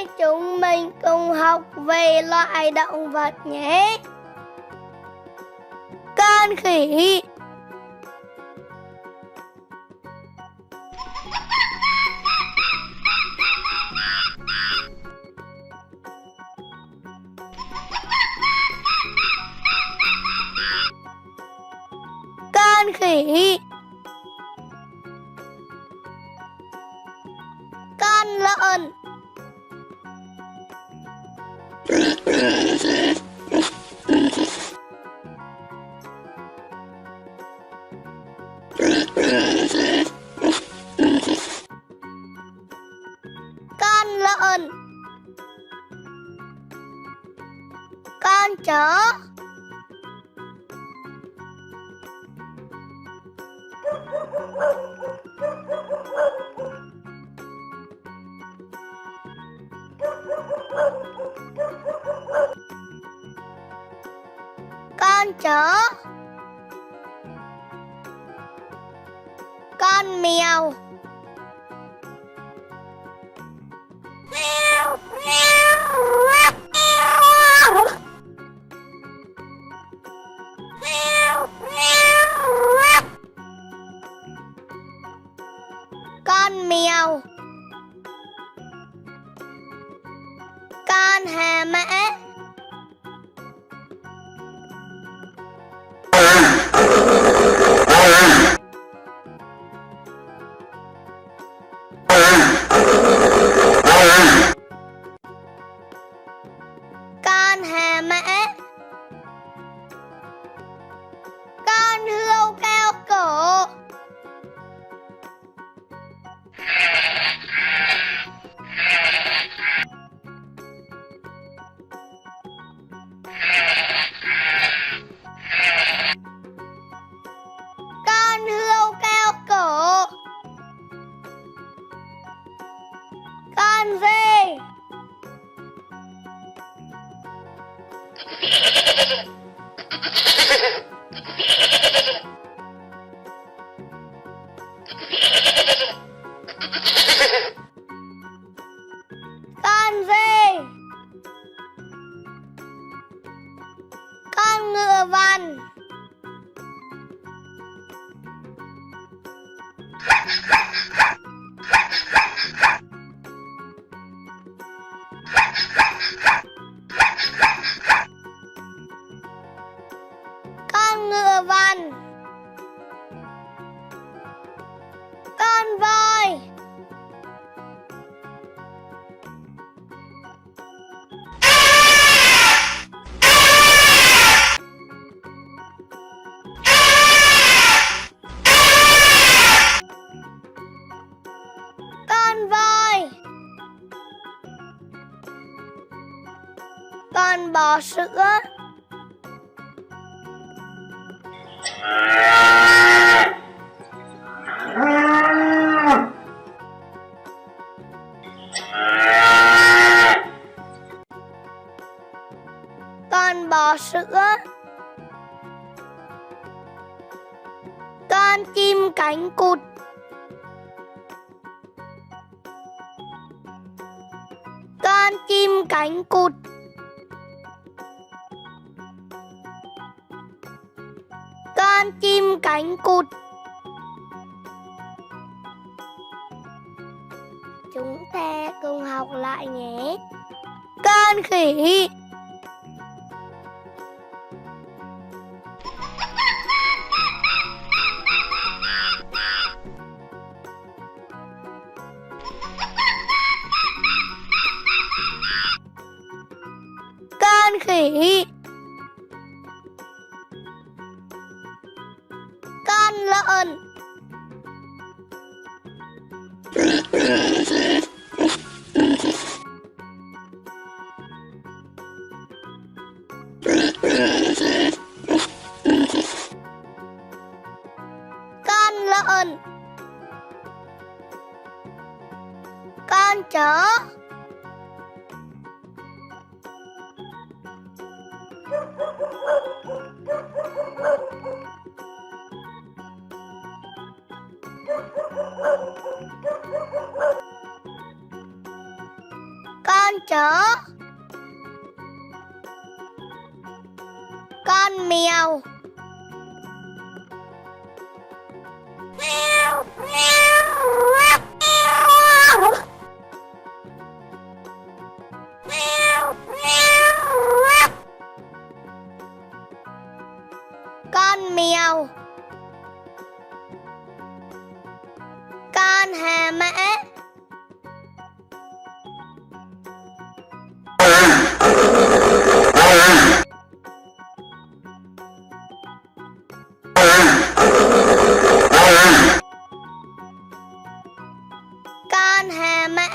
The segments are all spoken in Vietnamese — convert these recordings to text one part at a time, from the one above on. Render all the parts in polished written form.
nay chúng mình cùng học về loại động vật nhé. Con khỉ. Con khỉ. Con lợn. Con lợn. Con chó. Con chó. Con mèo. Con mèo. Con hà mã. Con hà mã. Con hươu cao cổ. Con hươu cao cổ. Con dê. Con dê. Con ngựa vằn. Con ngựa vằn. Con voi. Con voi. Con bò sữa. Con bò sữa. Con chim cánh cụt. Con chim cánh cụt. Con chim cánh cụt. Chúng ta cùng học lại nhé. Con khỉ. Con khỉ. Con lợn. Con lợn. Con chó. Con chó. Con mèo. Con mèo. Con hà mã. Con hà mã.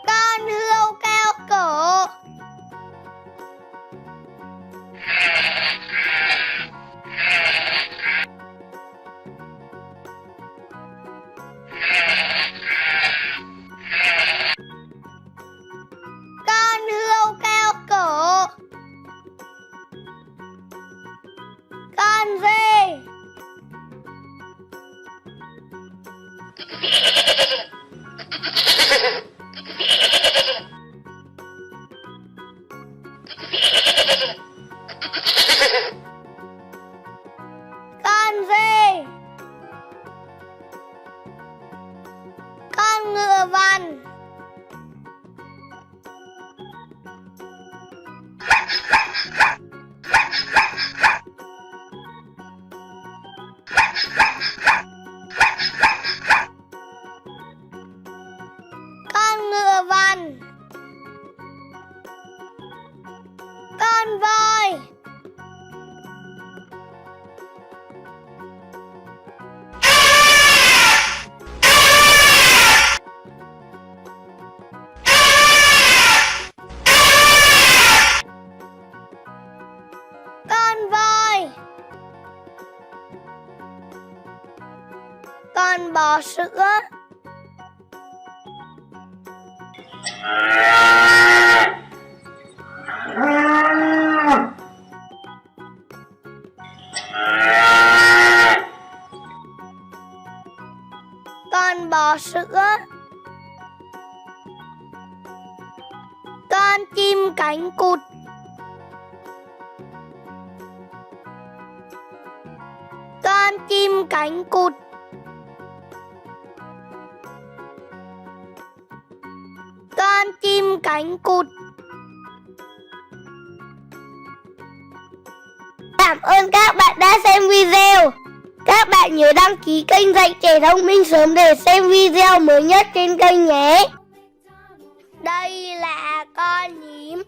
Con hươu cao cổ. Con hươu cao cổ. Con dê. Con dê. Con ngựa vằn. Con ngựa vằn. Con voi. Con voi. Con bò sữa. Con bò sữa. Con chim cánh cụt. Con chim cánh cụt. Con chim cánh cụt. Cảm ơn các bạn đã xem video. Các bạn nhớ đăng ký kênh Dạy Trẻ Thông Minh sớm để xem video mới nhất trên kênh nhé. Đây là con nhím.